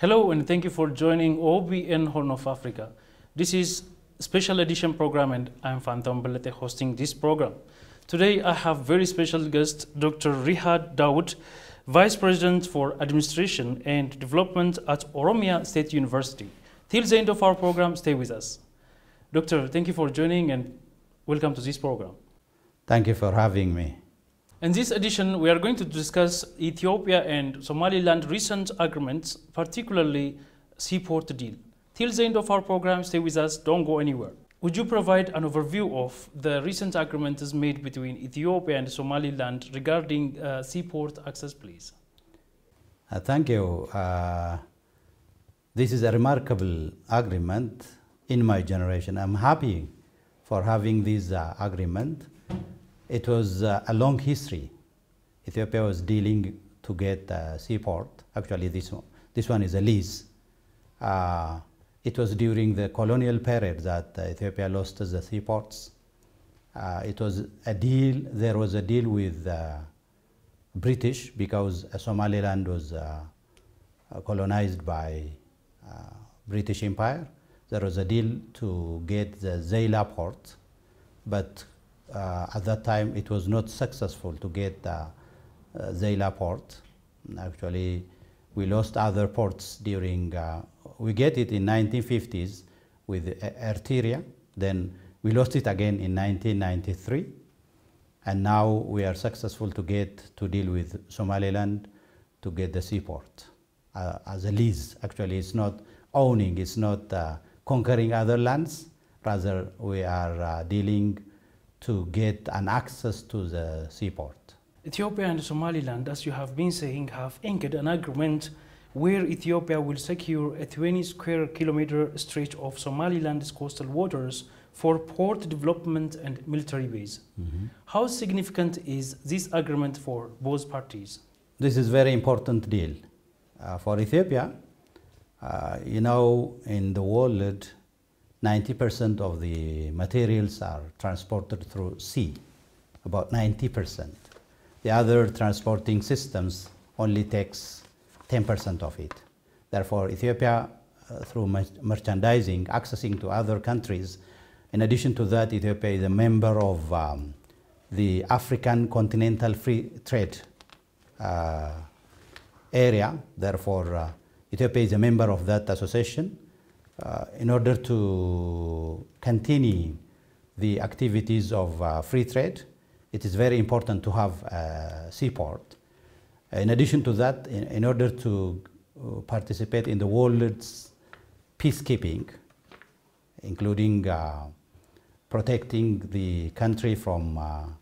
Hello and thank you for joining OBN Horn of Africa. This is a special edition program and I'm Phantom Belete hosting this program. Today I have very special guest Dr. Riyad Dawud, Vice President for Administration and Development at Oromia State University. Till the end of our program, stay with us. Doctor, thank you for joining and welcome to this program. Thank you for having me. In this edition, we are going to discuss Ethiopia and Somaliland recent agreements, particularly seaport deal. Till the end of our program, stay with us, don't go anywhere. Would you provide an overview of the recent agreements made between Ethiopia and Somaliland regarding seaport access, please? Thank you. This is a remarkable agreement in my generation. I'm happy for having this agreement. It was a long history. Ethiopia was dealing to get a seaport. Actually, this one is a lease. It was during the colonial period that Ethiopia lost the seaports. It was a deal. There was a deal with British because Somaliland was colonized by British Empire. There was a deal to get the Zeila port, but at that time, it was not successful to get Zeila port. Actually, we lost other ports during, we get it in 1950s with Eritrea, then we lost it again in 1993, and now we are successful to deal with Somaliland to get the seaport as a lease. Actually, it's not owning, it's not conquering other lands, rather we are dealing to get an access to the seaport. Ethiopia and Somaliland, as you have been saying, have inked an agreement where Ethiopia will secure a 20 square kilometer stretch of Somaliland's coastal waters for port development and military base. How significant is this agreement for both parties? This is a very important deal. For Ethiopia, you know, in the world, 90% of the materials are transported through sea, about 90%. The other transporting systems only takes 10% of it. Therefore, Ethiopia, through merchandising, accessing to other countries, in addition to that, Ethiopia is a member of the African Continental Free Trade area. Therefore, Ethiopia is a member of that association. In order to continue the activities of free trade, it is very important to have a seaport. In addition to that, in order to participate in the world's peacekeeping, including protecting the country from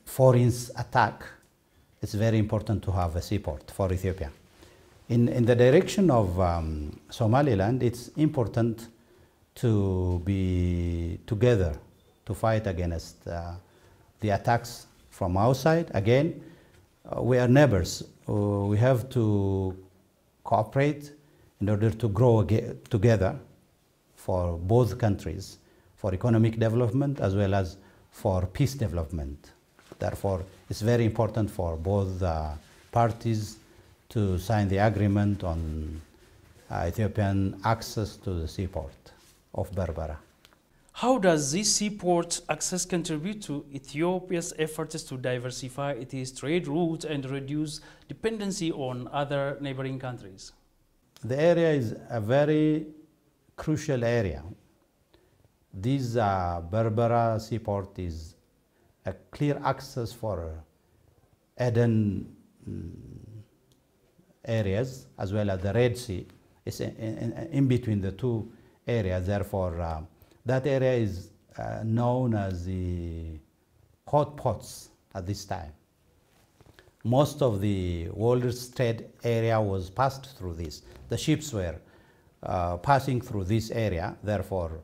foreign attack, it's very important to have a seaport for Ethiopia. In the direction of Somaliland, it's important to be together to fight against the attacks from outside. Again, we are neighbors. We have to cooperate in order to grow together for both countries, for economic development as well as for peace development. Therefore, it's very important for both parties to sign the agreement on Ethiopian access to the seaport of Berbera. How does this seaport access contribute to Ethiopia's efforts to diversify its trade routes and reduce dependency on other neighboring countries? The area is a very crucial area. This Berbera seaport is a clear access for Eden areas as well as the Red Sea. It's in between the two areas. Therefore, that area is known as the hot pots at this time. Most of the world's trade area was passed through this. The ships were passing through this area. Therefore,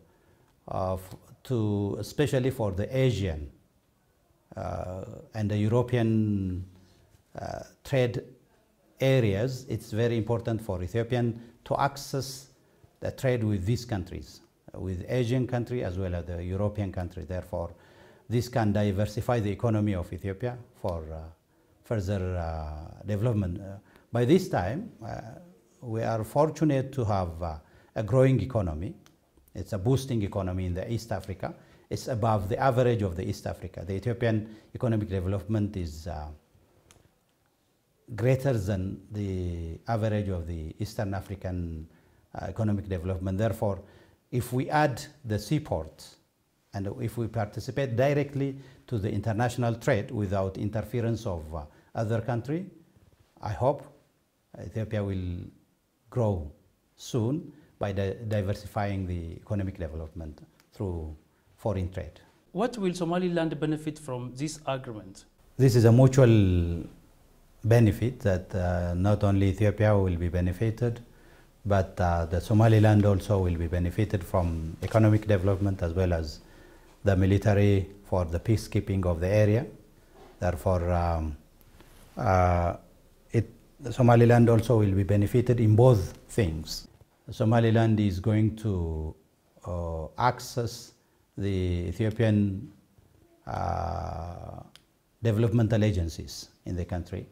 especially for the Asian and the European trade areas, it's very important for Ethiopian to access the trade with these countries, with Asian country as well as the European country. Therefore, this can diversify the economy of Ethiopia for further development. By this time, we are fortunate to have a growing economy. It's a boosting economy in the East Africa. It's above the average of the East Africa. The Ethiopian economic development is greater than the average of the Eastern African economic development. Therefore, if we add the seaports and if we participate directly to the international trade without interference of other countries, I hope Ethiopia will grow soon by diversifying the economic development through foreign trade. What will Somaliland benefit from this agreement? This is a mutual benefit that not only Ethiopia will be benefited, but the Somaliland also will be benefited from economic development as well as the military for the peacekeeping of the area. Therefore, Somaliland also will be benefited in both things. Somaliland is going to access the Ethiopian developmental agencies in the country.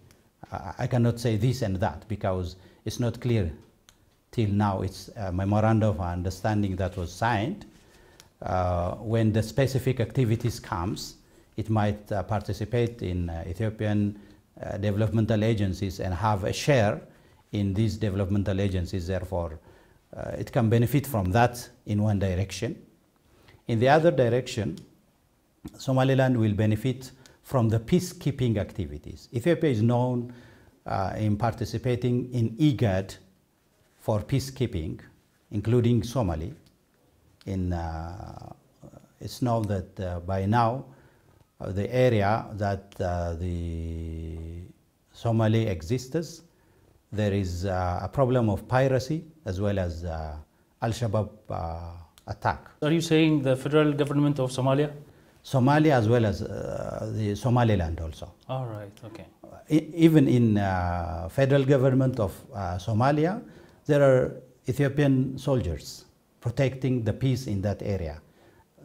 I cannot say this and that because it's not clear till now. It's a memorandum of understanding that was signed. When the specific activities comes, it might participate in Ethiopian developmental agencies and have a share in these developmental agencies. Therefore, it can benefit from that in one direction. In the other direction, Somaliland will benefit from the peacekeeping activities. Ethiopia is known in participating in IGAD for peacekeeping, including Somali. It's known that by now, the area that the Somali exists, there is a problem of piracy as well as Al-Shabaab attack. Are you saying the federal government of Somalia? Somalia as well as the Somaliland also. All right, okay. Even in federal government of Somalia, there are Ethiopian soldiers protecting the peace in that area.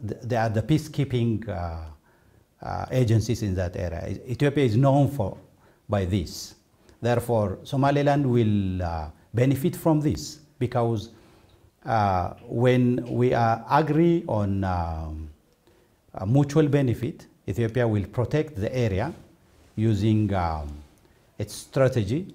They are the peacekeeping agencies in that area. Ethiopia is known by this. Therefore, Somaliland will benefit from this because when we agree on a mutual benefit, Ethiopia will protect the area using its strategy,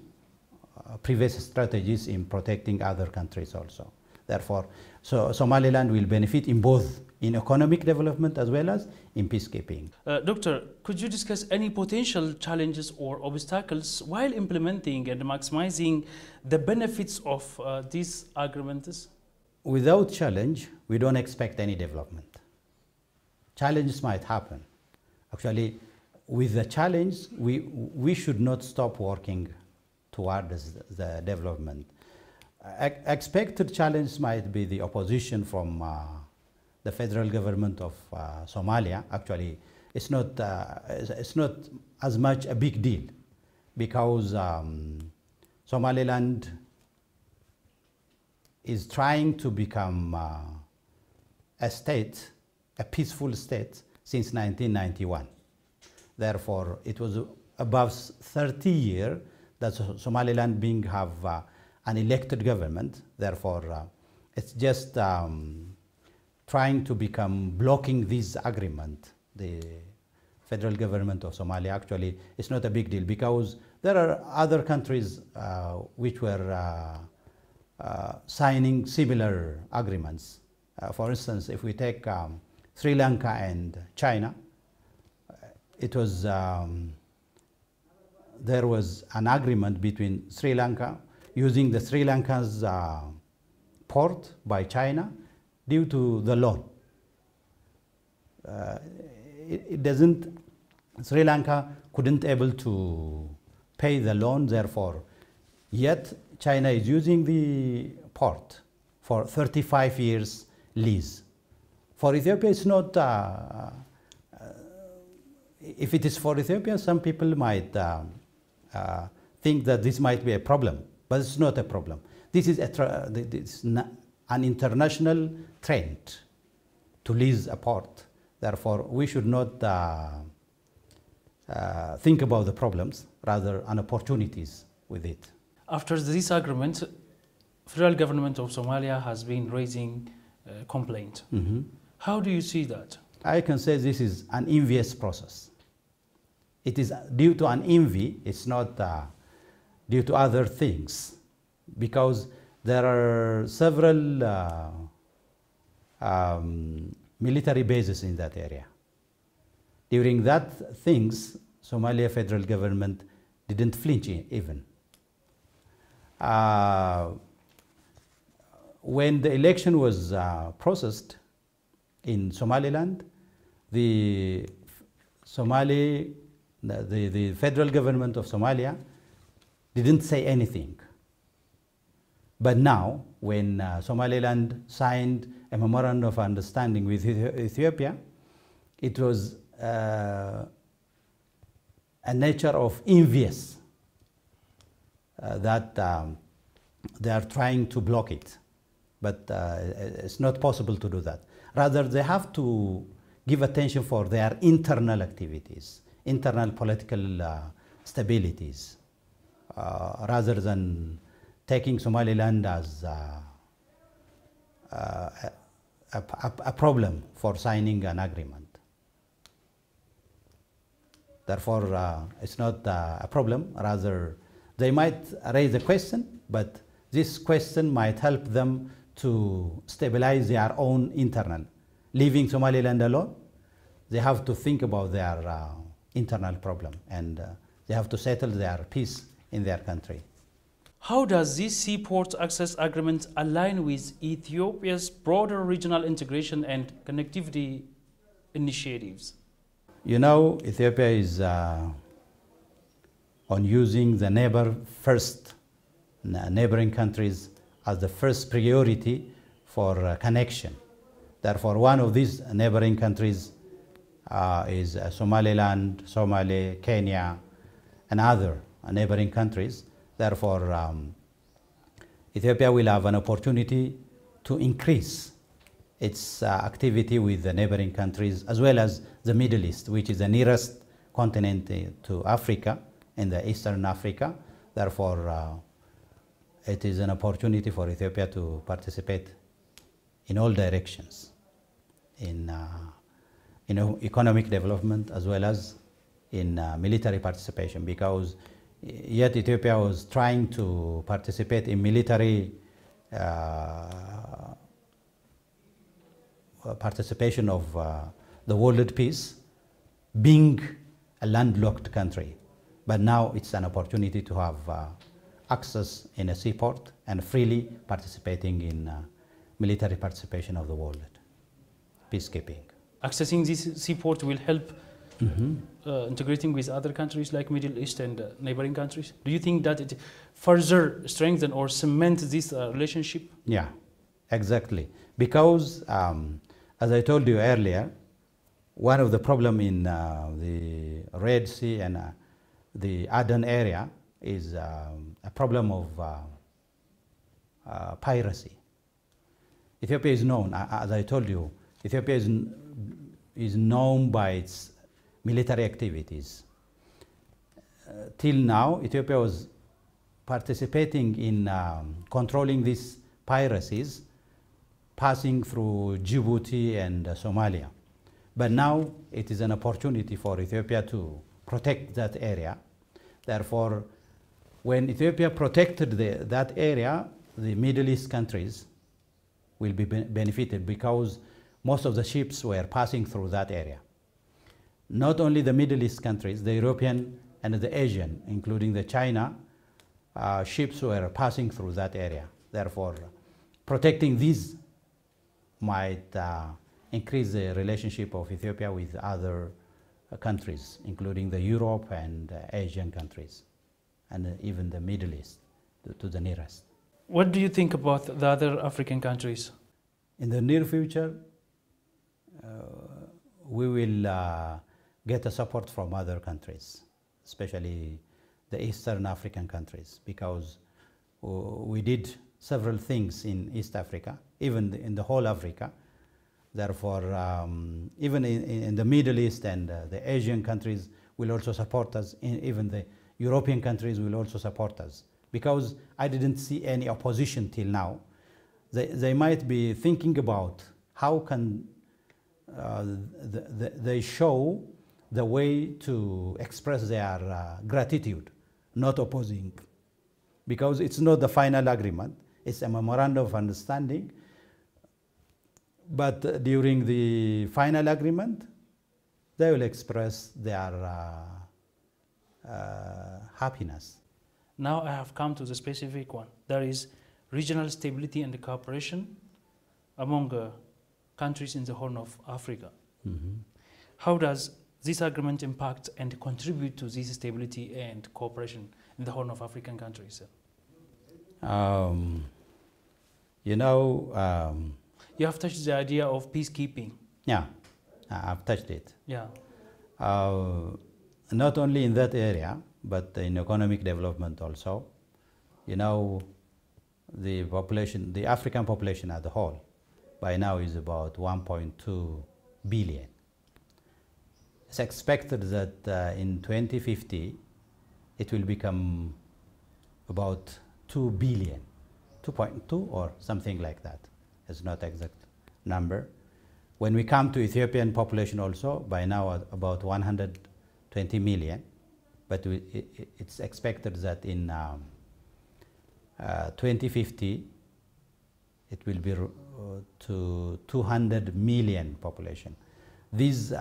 previous strategies in protecting other countries also. Therefore, Somaliland will benefit in both in economic development as well as in peacekeeping. Doctor, could you discuss any potential challenges or obstacles while implementing and maximizing the benefits of these agreements? Without challenge, we don't expect any development. Challenges might happen. Actually, with the challenge, we should not stop working towards the development. Expected challenge might be the opposition from the federal government of Somalia. Actually, it's not as much a big deal because Somaliland is trying to become a state, a peaceful state, since 1991. Therefore, it was above 30 years that Somaliland being have an elected government. Therefore, it's just trying to become blocking this agreement. The federal government of Somalia actually it's not a big deal because there are other countries which were signing similar agreements. For instance, if we take Sri Lanka and China, it was there was an agreement between Sri Lanka using the Sri Lanka's port by China due to the loan. Sri Lanka couldn't able to pay the loan, therefore, yet China is using the port for 35 years lease. For Ethiopia, it's not, if it is for Ethiopia, some people might think that this might be a problem, but it's not a problem. This is an international trend to lease a port. Therefore, we should not think about the problems, rather an opportunities with it. After this agreement, federal government of Somalia has been raising complaint. How do you see that? I can say this is an envious process. It is due to an envy, it's not due to other things, because there are several military bases in that area. During that things, Somalia federal government didn't flinch even. When the election was processed in Somaliland, the federal government of Somalia didn't say anything. But now, when Somaliland signed a memorandum of understanding with Ethiopia, it was a nature of envious that they are trying to block it. But it's not possible to do that. Rather, they have to give attention for their internal activities, internal political stabilities, rather than taking Somaliland as a problem for signing an agreement. Therefore, it's not a problem. Rather, they might raise a question, but this question might help them to stabilize their own internal. Leaving Somaliland alone, they have to think about their internal problem, and they have to settle their peace in their country. How does this seaport access agreement align with Ethiopia's broader regional integration and connectivity initiatives? You know, Ethiopia is on using the neighboring countries as the first priority for connection. Therefore, one of these neighboring countries is Somaliland, Somalia, Kenya, and other neighboring countries. Therefore, Ethiopia will have an opportunity to increase its activity with the neighboring countries, as well as the Middle East, which is the nearest continent to Africa, in the Eastern Africa. Therefore, it is an opportunity for Ethiopia to participate in all directions, in economic development as well as in military participation, because yet Ethiopia was trying to participate in military participation of the world peace, being a landlocked country. But now it's an opportunity to have access in a seaport and freely participating in military participation of the world, peacekeeping. Accessing this seaport will help integrating with other countries like Middle East and neighboring countries. Do you think that it further strengthen or cement this relationship? Yeah, exactly. Because as I told you earlier, one of the problems in the Red Sea and the Aden area is a problem of piracy. Ethiopia is known, as I told you, Ethiopia is known by its military activities. Till now, Ethiopia was participating in controlling these piracies, passing through Djibouti and Somalia. But now it is an opportunity for Ethiopia to protect that area. Therefore, when Ethiopia protected that area, the Middle East countries will be benefited, because most of the ships were passing through that area. Not only the Middle East countries, the European and the Asian, including the China, ships were passing through that area. Therefore, protecting these might increase the relationship of Ethiopia with other countries, including the Europe and Asian countries, and even the Middle East, to the nearest. What do you think about the other African countries? In the near future, we will get a support from other countries, especially the Eastern African countries, because we did several things in East Africa, even in the whole Africa. Therefore, even in the Middle East and the Asian countries will also support us, even the European countries will also support us. because I didn't see any opposition till now. They might be thinking about how can they show the way to express their gratitude, not opposing, because it's not the final agreement, it's a memorandum of understanding. But during the final agreement, they will express their happiness. Now I have come to the specific one. There is regional stability and cooperation among countries in the Horn of Africa. Mm-hmm. How does this agreement impact and contribute to this stability and cooperation in the Horn of African countries? You have touched the idea of peacekeeping. Yeah, I've touched it. Yeah. Not only in that area, but in economic development also. The population, the African population as a whole, by now is about 1.2 billion. It's expected that in 2050, it will become about 2 billion, 2.2 or something like that. It's not exact number. When we come to Ethiopian population also, by now about 120 million, but it's expected that in 2050, it will be to 200 million population. This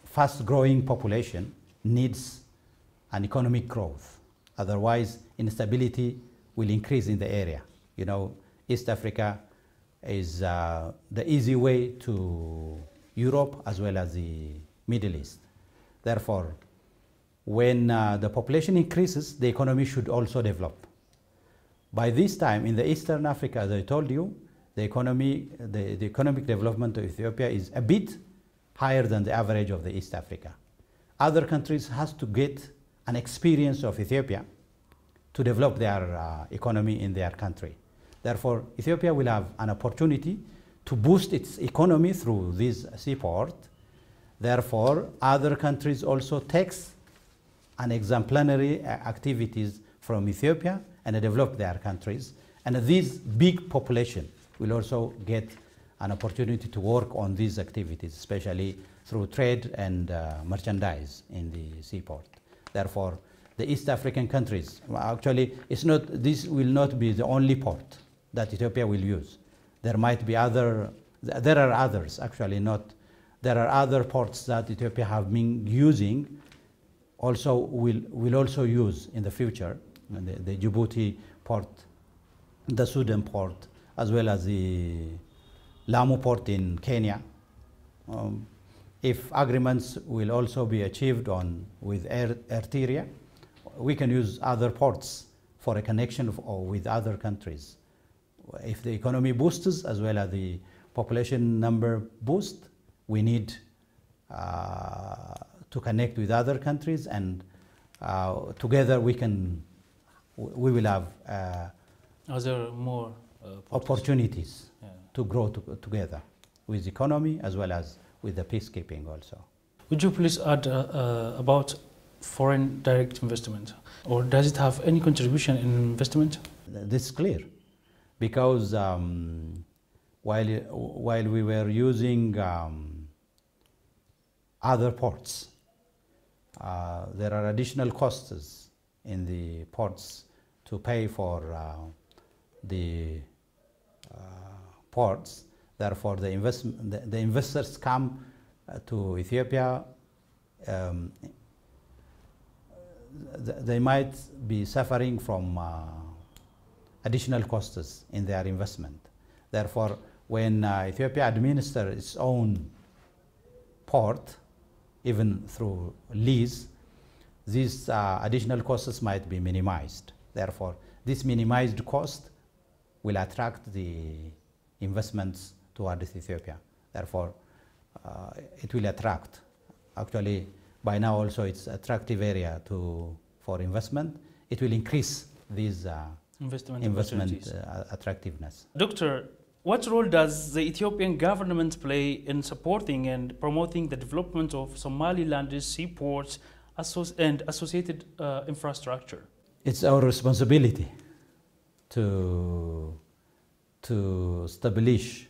fast-growing population needs an economic growth. Otherwise, instability will increase in the area. East Africa is the easy way to Europe as well as the Middle East. Therefore, when the population increases, the economy should also develop. By this time, in the Eastern Africa, as I told you, the economic development of Ethiopia is a bit higher than the average of the East Africa. Other countries has to get an experience of Ethiopia to develop their economy in their country. Therefore, Ethiopia will have an opportunity to boost its economy through this seaport. Therefore, other countries also takes an exemplary activities from Ethiopia and develop their countries. And this big population will also get an opportunity to work on these activities, especially through trade and merchandise in the seaport. Therefore, the East African countries, actually, this will not be the only port that Ethiopia will use. There might be there are others, actually not. There are other ports that Ethiopia have been using, will also use in the future, the Djibouti port, the Sudan port, as well as the Lamu port in Kenya. If agreements will also be achieved with Eritrea, we can use other ports for a connection with other countries. If the economy boosts as well as the population number boost, we need to connect with other countries, and together we will have more opportunities to grow together with economy as well as with the peacekeeping also. Would you please add about foreign direct investment, or does it have any contribution in investment? This is clear, because while we were using other ports, there are additional costs in the ports to pay for the ports. Therefore, the investors come to Ethiopia. They might be suffering from additional costs in their investment. Therefore, when Ethiopia administers its own port, even through lease, these additional costs might be minimized. Therefore, this minimized cost will attract the investments towards Ethiopia. Therefore, it will attract. Actually, by now also it's attractive area for investment. It will increase this investment attractiveness. Doctor, what role does the Ethiopian government play in supporting and promoting the development of Somaliland's seaports and associated infrastructure? It's our responsibility to establish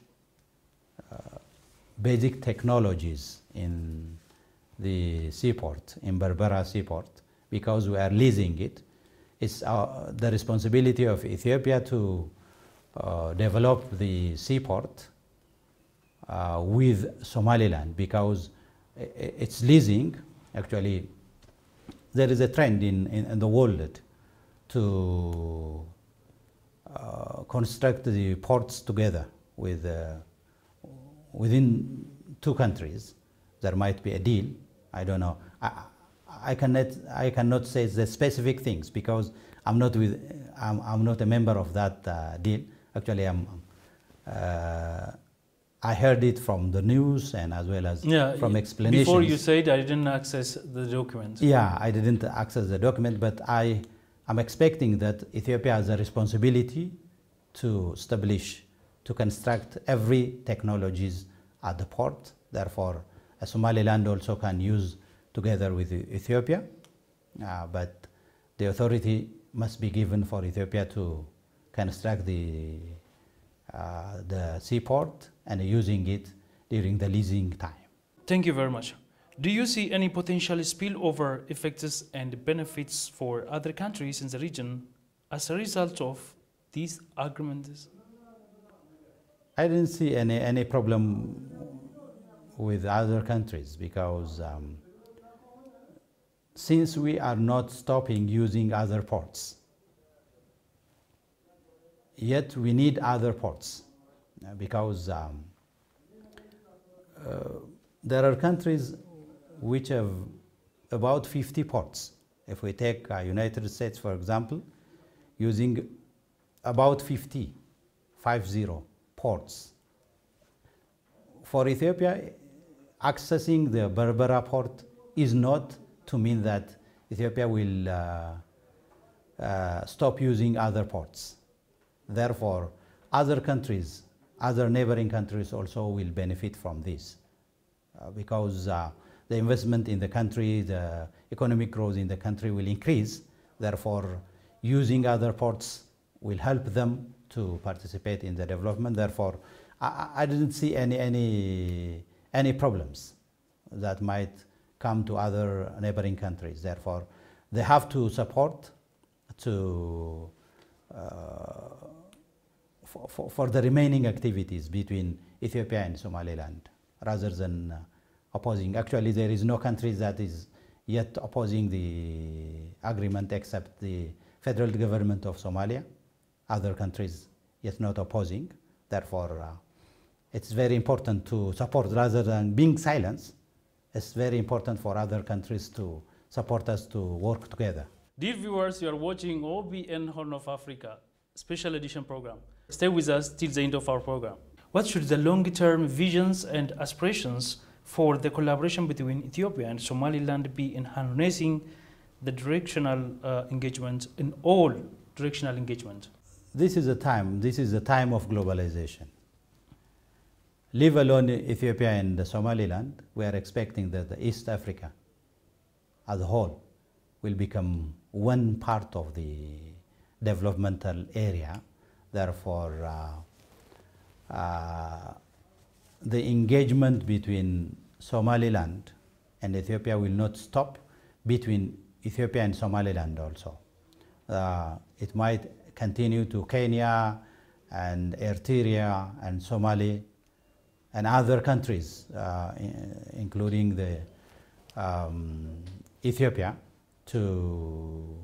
basic technologies in the seaport, in Berbera seaport, because we are leasing it. It's the responsibility of Ethiopia to develop the seaport with Somaliland, because it's leasing. Actually, there is a trend in the world to construct the ports together with within two countries. There might be a deal. I don't know. I cannot say the specific things because I'm not a member of that deal. Actually, I heard it from the news and as well as from explanations. Before you said I didn't access the document. Yeah, I didn't access the document, but I'm expecting that Ethiopia has a responsibility to establish, to construct every technologies at the port. Therefore, Somaliland also can use together with Ethiopia, but the authority must be given for Ethiopia to construct the seaport and using it during the leasing time. Thank you very much. Do you see any potential spillover effects and benefits for other countries in the region as a result of these agreements? I didn't see any problem with other countries because since we are not stopping using other ports, yet we need other ports because there are countries which have about 50 ports. If we take United States, for example, using about 50 ports. For Ethiopia, accessing the Berbera port is not to mean that Ethiopia will stop using other ports. Therefore, other countries, other neighboring countries also will benefit from this because the investment in the country, the economic growth in the country will increase. Therefore, using other ports will help them to participate in the development. Therefore, I didn't see any problems that might come to other neighboring countries. Therefore, they have to support for the remaining activities between Ethiopia and Somaliland, rather than opposing. Actually, there is no country that is yet opposing the agreement except the federal government of Somalia. Other countries yet not opposing. Therefore, it's very important to support rather than being silent. It's very important for other countries to support us to work together. Dear viewers, you are watching OBN Horn of Africa special edition program. Stay with us till the end of our program. What should the long-term visions and aspirations for the collaboration between Ethiopia and Somaliland be in harnessing the directional engagement in all directional engagement? This is a time of globalization. Leave alone Ethiopia and Somaliland, we are expecting that the East Africa as a whole will become one part of the developmental area. Therefore, the engagement between Somaliland and Ethiopia will not stop between Ethiopia and Somaliland also. It might continue to Kenya and Eritrea and Somalia and other countries, including the Ethiopia, to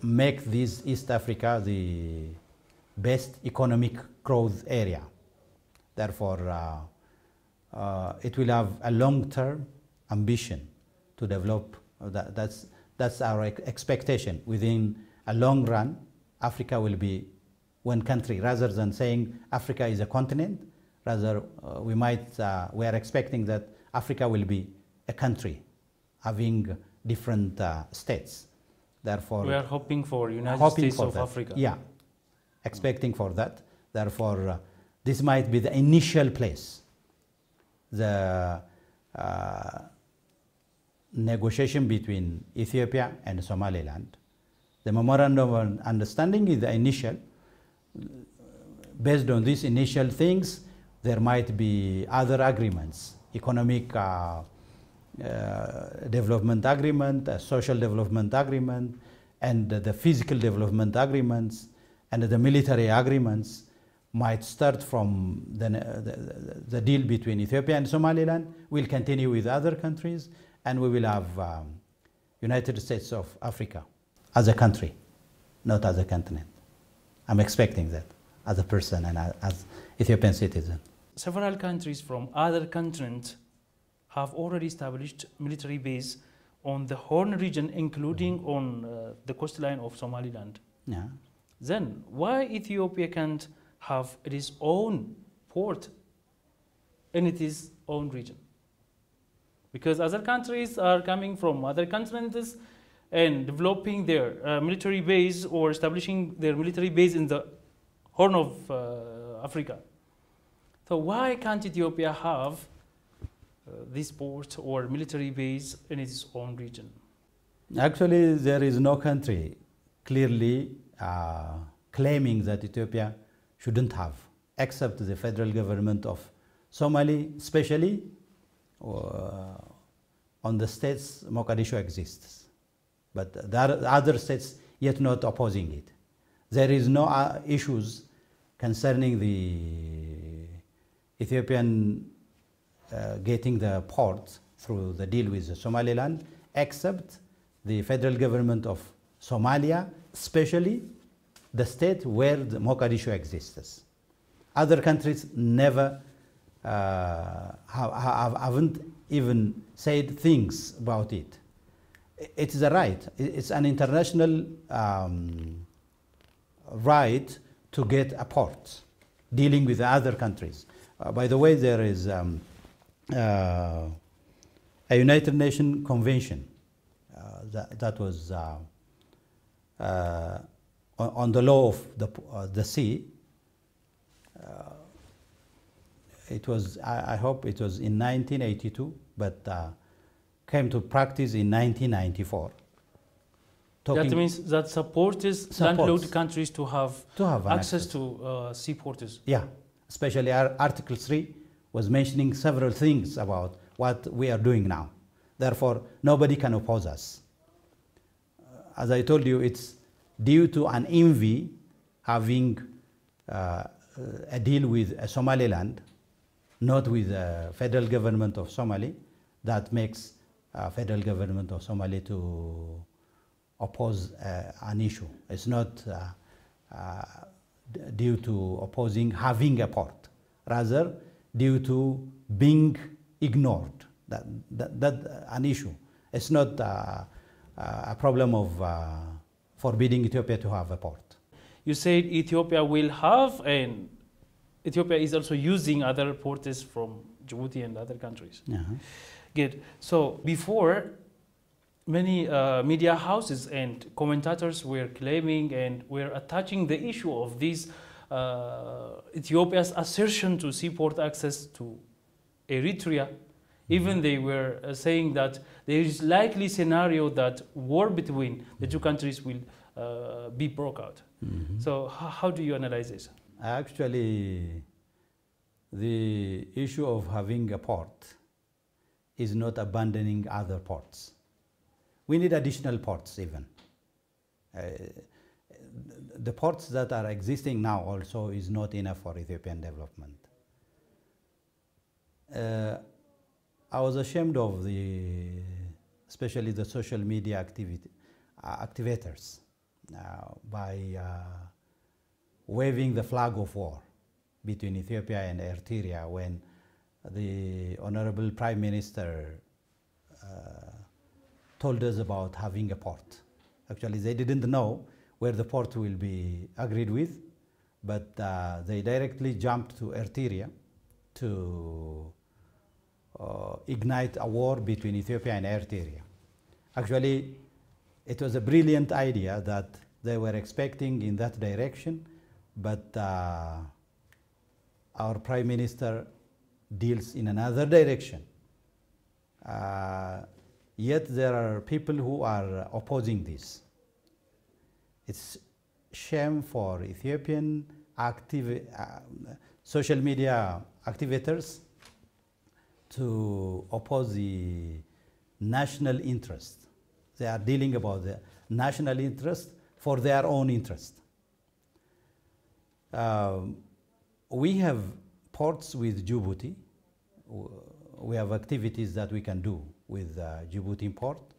make this East Africa the best economic growth area. Therefore, it will have a long-term ambition to develop. That's our expectation. Within a long run, Africa will be one country, rather than saying Africa is a continent. Rather, we are expecting that Africa will be a country having different states. Therefore, we are hoping for United States of Africa. Yeah, expecting for that. Therefore, this might be the initial place. The negotiation between Ethiopia and Somaliland, The memorandum of understanding is the initial. Based on these initial things, there might be other agreements, economic development agreement, a social development agreement, and the physical development agreements, and the military agreements might start from the deal between Ethiopia and Somaliland, will continue with other countries, and we will have United States of Africa as a country, not as a continent. I'm expecting that as a person and as Ethiopian citizen. Several countries from other continents have already established military base on the Horn region, including on the coastline of Somaliland. Yeah. Then why Ethiopia can't have its own port in its own region? Because other countries are coming from other continents and developing their military base or establishing their military base in the Horn of Africa. So why can't Ethiopia have this port or military base in its own region? Actually, there is no country clearly claiming that Ethiopia shouldn't have, except the federal government of Somali, especially on the states Mogadishu exists. But there are other states yet not opposing it. There is no issues concerning the Ethiopian getting the port through the deal with Somaliland, except the federal government of Somalia, especially the state where the Mogadishu exists. Other countries never haven't even said things about it. It is a right. It's an international right to get a port dealing with other countries. By the way, there is a United Nations Convention that was on the law of the sea. It was, I hope it was in 1982, but came to practice in 1994. That means that supports landlocked countries to have access to seaports. Yeah, especially Article 3 was mentioning several things about what we are doing now. Therefore, nobody can oppose us. As I told you, it's due to an envy having a deal with Somaliland, not with the federal government of Somali, that makes federal government of Somali to oppose an issue. It's not due to opposing having a port, rather due to being ignored. That an issue. It's not a problem of forbidding Ethiopia to have a port. You said Ethiopia will have, and Ethiopia is also using other ports from Djibouti and other countries. Good. So before, many media houses and commentators were claiming and were attaching the issue of this Ethiopia's assertion to seaport access to Eritrea. Even they were saying that there is likely scenario that war between the two countries will be broke out. So how do you analyze this? Actually, the issue of having a port is not abandoning other ports. We need additional ports even. The ports that are existing now also is not enough for Ethiopian development. I was ashamed of especially the social media activators by waving the flag of war between Ethiopia and Eritrea when the Honorable Prime Minister told us about having a port. Actually, they didn't know where the port will be agreed with, but they directly jumped to Eritrea to ignite a war between Ethiopia and Eritrea. Actually, it was a brilliant idea that they were expecting in that direction, but our Prime Minister deals in another direction. Yet there are people who are opposing this. It's shame for Ethiopian social media activators to oppose the national interest. They are dealing about the national interest for their own interest. We have ports with Djibouti. We have activities that we can do with Djibouti port.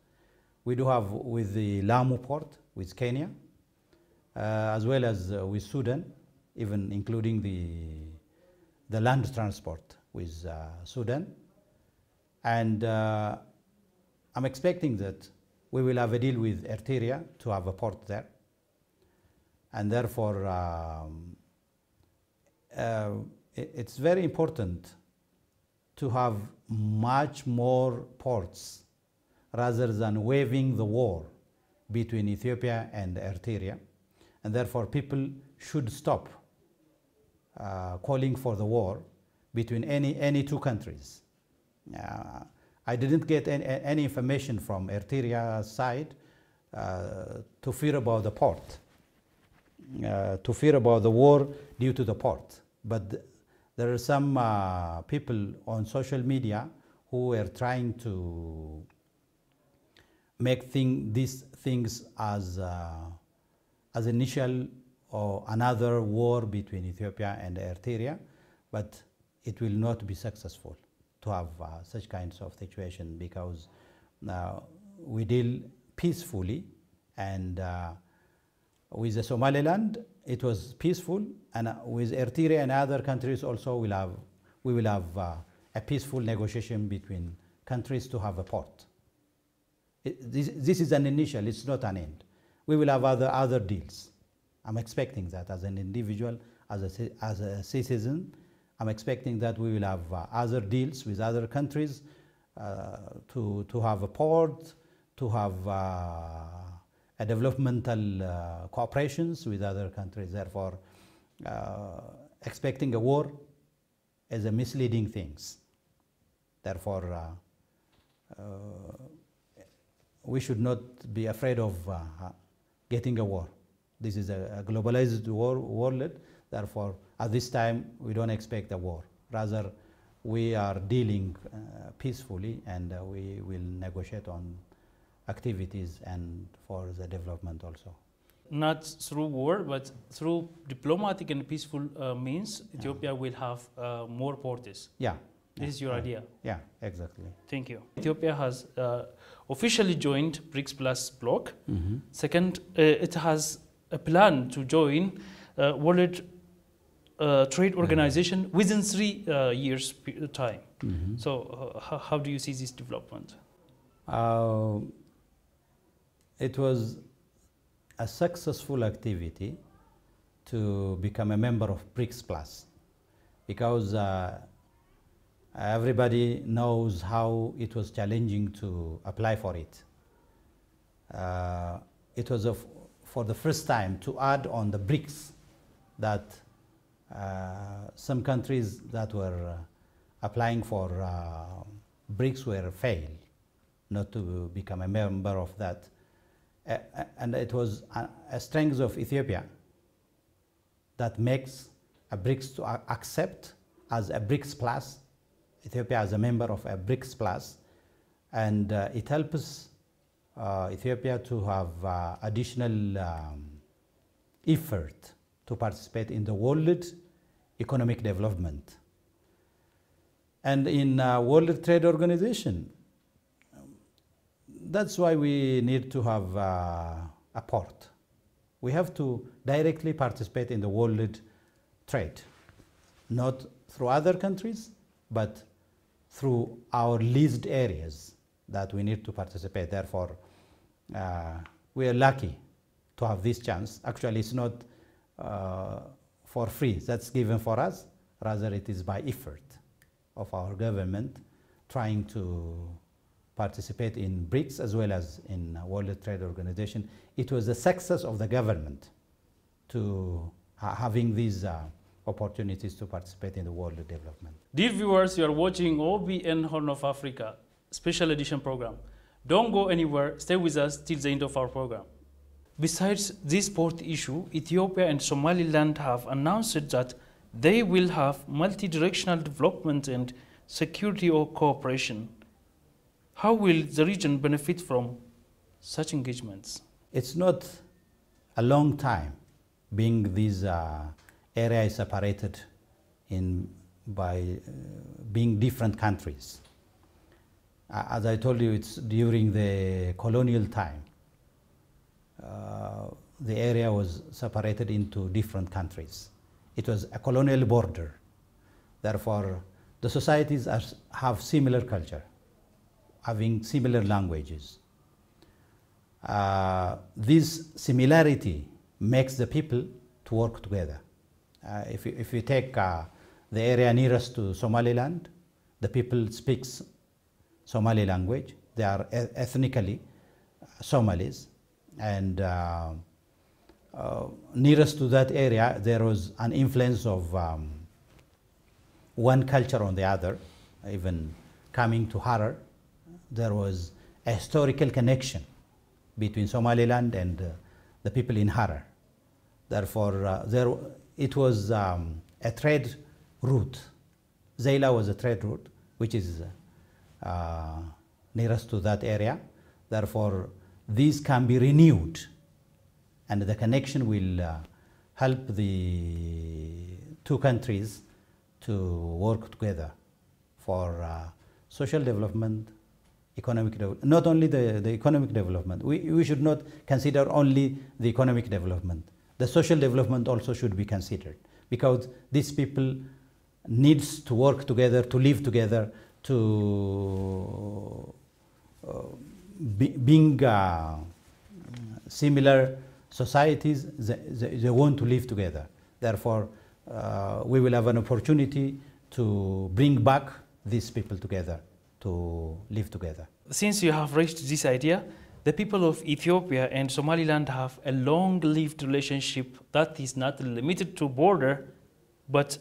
We do have with the Lamu port with Kenya, as well as with Sudan, even including the land transport with Sudan. And I'm expecting that we will have a deal with Eritrea to have a port there. And therefore, it's very important to have much more ports rather than waging the war between Ethiopia and Eritrea. And therefore, people should stop calling for the war between any two countries. I didn't get any information from Eritrea side to fear about the port, to fear about the war due to the port. But there are some people on social media who are trying to make these things as initial or another war between Ethiopia and Eritrea, but it will not be successful to have such kinds of situation, because we deal peacefully, and with the Somaliland it was peaceful, and with Eritrea and other countries also we will have a peaceful negotiation between countries to have a port. This is an initial, it's not an end. We will have other deals. I'm expecting that as an individual, as a citizen, I'm expecting that we will have other deals with other countries to have a port, to have a developmental cooperations with other countries. Therefore, expecting a war is a misleading things. Therefore, we should not be afraid of getting a war. This is a globalized world. Therefore, at this time, we don't expect a war. Rather, we are dealing peacefully, and we will negotiate on activities and for the development also. Not through war, but through diplomatic and peaceful means, Ethiopia will have more ports. Yeah. This is your idea? Yeah, exactly. Thank you. Ethiopia has officially joined BRICS Plus bloc. Mm-hmm. Second, it has a plan to join World Trade Organization within 3 years time. Mm-hmm. So how do you see this development? It was a successful activity to become a member of BRICS Plus, because everybody knows how it was challenging to apply for it. It was for the first time to add on the BRICS that some countries that were applying for BRICS were failed not to become a member of that. And it was a strength of Ethiopia that makes a BRICS to accept as a BRICS Plus, Ethiopia as a member of a BRICS Plus, and it helps Ethiopia to have additional effort to participate in the world economic development. And in World Trade Organization, that's why we need to have a port. We have to directly participate in the world trade, not through other countries, but through our leased areas that we need to participate. Therefore, we are lucky to have this chance. Actually, it's not for free. That's given for us. Rather, it is by effort of our government trying to participate in BRICS as well as in World Trade Organization. It was the success of the government to having these opportunities to participate in the world development. Dear viewers, you are watching OBN Horn of Africa special edition program. Don't go anywhere. Stay with us till the end of our program. Besides this port issue, Ethiopia and Somaliland have announced that they will have multi-directional development and security or cooperation. How will the region benefit from such engagements? It's not a long time being these areas separated by being different countries. As I told you, it's during the colonial time. The area was separated into different countries. It was a colonial border. Therefore, the societies have similar culture, having similar languages. This similarity makes the people to work together. If you take the area nearest to Somaliland, the people speak Somali language. They are ethnically Somalis. And nearest to that area, there was an influence of one culture on the other. Even coming to Harar, there was a historical connection between Somaliland and the people in Harar. Therefore, it was a trade route. Zayla was a trade route, which is nearest to that area. Therefore, these can be renewed, and the connection will help the two countries to work together for social development, economic development. Not only the economic development. We should not consider only the economic development. The social development also should be considered, because these people needs to work together, to live together, to being similar societies, they want to live together. Therefore, we will have an opportunity to bring back these people together, to live together. Since you have raised this idea, the people of Ethiopia and Somaliland have a long-lived relationship that is not limited to border, but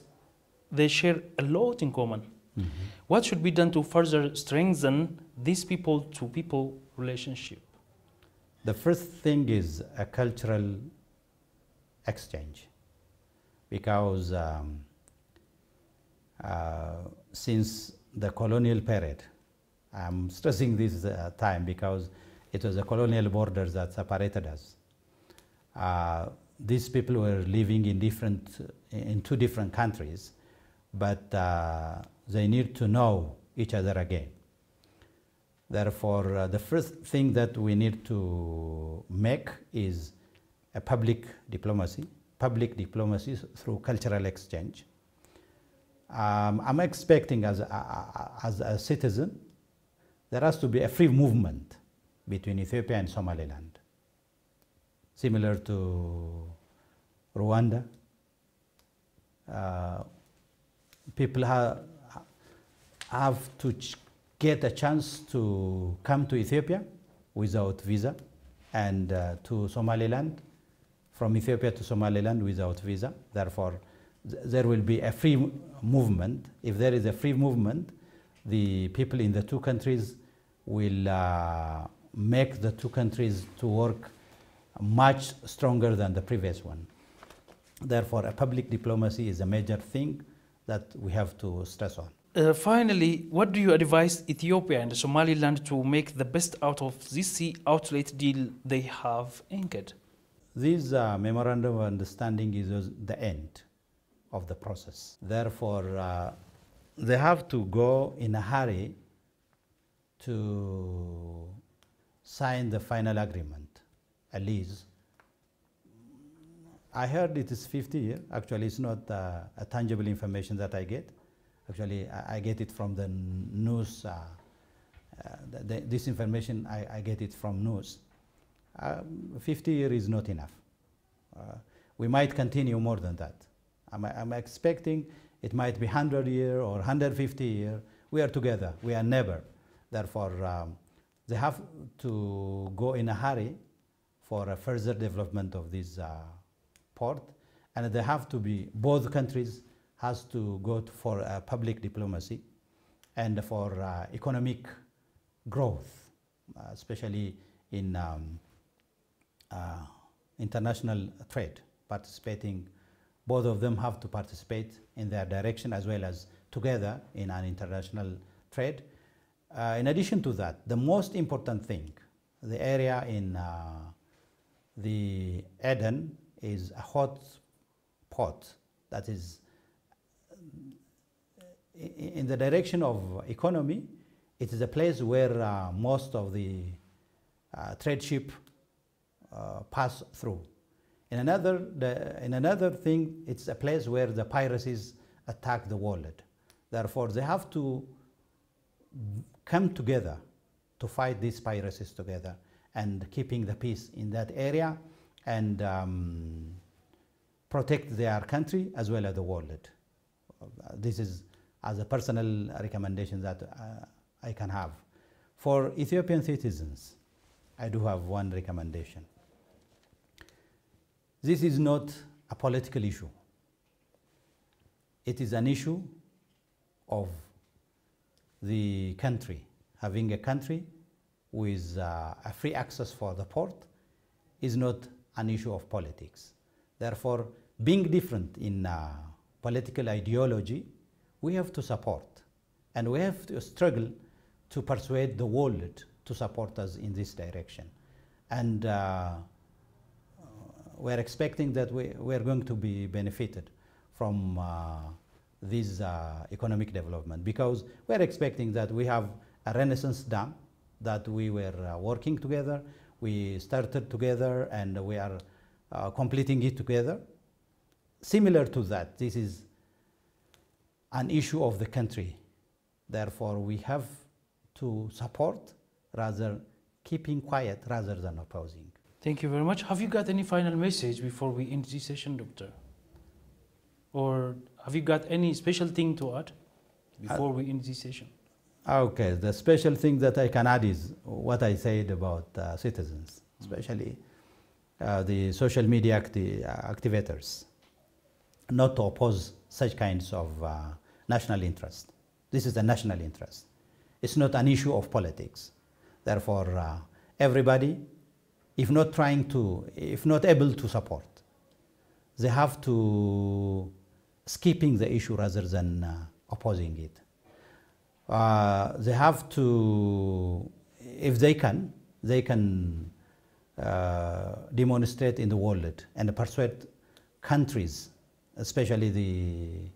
they share a lot in common. Mm-hmm. What should be done to further strengthen this people-to-people relationship? The first thing is a cultural exchange, because since the colonial period, I'm stressing this time because it was the colonial borders that separated us. These people were living in two different countries, but they need to know each other again. Therefore, the first thing that we need to make is a public diplomacy through cultural exchange. I'm expecting as a citizen, there has to be a free movement between Ethiopia and Somaliland, similar to Rwanda. People have to get a chance to come to Ethiopia without visa, and to Somaliland, from Ethiopia to Somaliland without visa. Therefore, there will be a free movement. If there is a free movement, the people in the two countries will make the two countries to work much stronger than the previous one. Therefore, a public diplomacy is a major thing that we have to stress on. Finally, what do you advise Ethiopia and Somaliland to make the best out of this sea outlet deal they have inked? This memorandum of understanding is the end of the process. Therefore, they have to go in a hurry to sign the final agreement, a lease. I heard it is 50 years. Actually, it's not a tangible information that I get. Actually, I get it from the news. This information, I get it from news. 50 years is not enough. We might continue more than that. I'm expecting it might be 100 years or 150 years. We are together. We are neighbor. Therefore, they have to go in a hurry for a further development of this port, and they have to be, both countries has to go for public diplomacy and for economic growth, especially in international trade, participating. Both of them have to participate in their direction as well as together in an international trade. In addition to that, the most important thing, the area in the Eden is a hot pot that is in the direction of economy. It is a place where most of the trade ship pass through. In another thing, it's a place where the piracies attack the world. Therefore, they have to come together to fight these piracies together and keeping the peace in that area and protect their country as well as the world. This is as a personal recommendation that I can have. For Ethiopian citizens, I do have one recommendation. This is not a political issue. It is an issue of the country. Having a country with a free access for the port is not an issue of politics. Therefore, being different in political ideology, we have to support and we have to struggle to persuade the world to support us in this direction. And we're expecting that we're going to be benefited from this economic development, because we're expecting that we have a Renaissance dam that we were working together, we started together, and we are completing it together. Similar to that, this is an issue of the country. Therefore, we have to support rather keeping quiet rather than opposing. Thank you very much. Have you got any final message before we end this session, Doctor? Or have you got any special thing to add before we end this session? Okay, the special thing that I can add is what I said about citizens, especially the social media activators, not to oppose such kinds of national interest. This is a national interest. It's not an issue of politics. Therefore, everybody, if not able to support, they have to skipping the issue rather than opposing it. They have to, if they can demonstrate in the world and persuade countries, especially the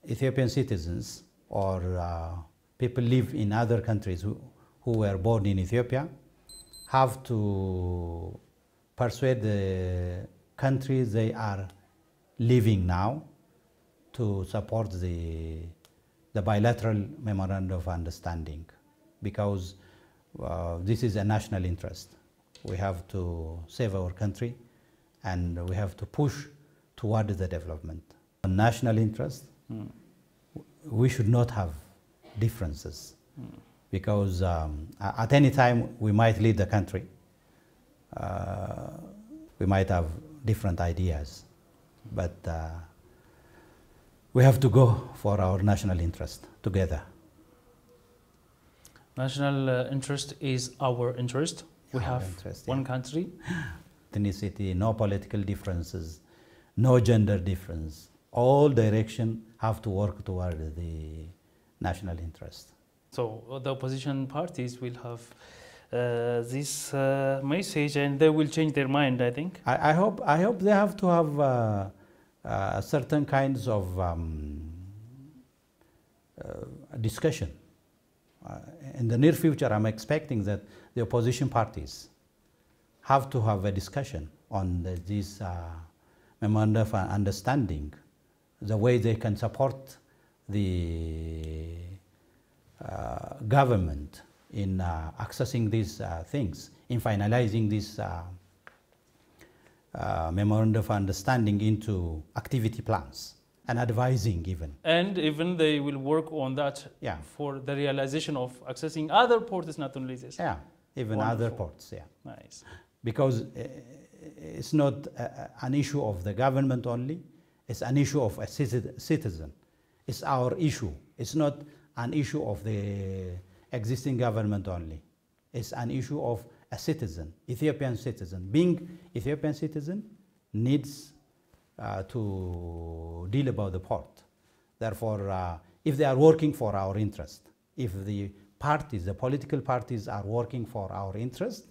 Ethiopian citizens or people live in other countries who were born in Ethiopia, have to persuade the countries they are living now to support the bilateral memorandum of understanding, because this is a national interest. We have to save our country and we have to push toward the development. On national interest, we should not have differences, because at any time we might lead the country. We might have different ideas, but we have to go for our national interest together. National interest is our interest. We have one country. Ethnicity, no political differences, no gender difference. All direction have to work toward the national interest. So the opposition parties will have this message, and they will change their mind, I think. I hope they have to have certain kinds of discussion. In the near future, I'm expecting that the opposition parties have to have a discussion on this memorandum of understanding, the way they can support the government in accessing these things, in finalizing this memorandum of understanding into activity plans and advising even. And even they will work on that for the realization of accessing other ports, not only this. Yeah, even Wonderful. other ports, yeah. Nice. Because it's not an issue of the government only, it's an issue of a citizen. It's our issue. It's not an issue of the existing government only. It's an issue of a citizen, Ethiopian citizen. Being Ethiopian citizen needs to deal about the port. Therefore, if they are working for our interest, if the parties, the political parties are working for our interest,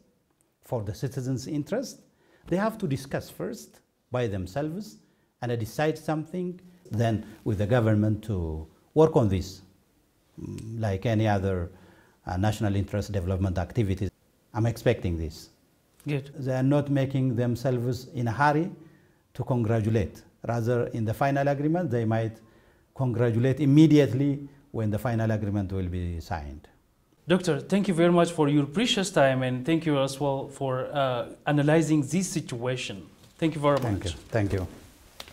for the citizens' interest, they have to discuss first by themselves and decide something, then with the government to work on this, like any other national interest development activities. I'm expecting this. Good. They are not making themselves in a hurry to congratulate. Rather, in the final agreement, they might congratulate immediately when the final agreement will be signed. Doctor, thank you very much for your precious time, and thank you as well for analyzing this situation. Thank you very much. Thank you.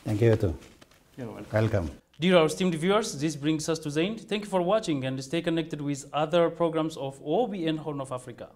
Thank you too. You're welcome. Welcome. Dear our esteemed viewers, this brings us to the end. Thank you for watching, and stay connected with other programs of OBN Horn of Africa.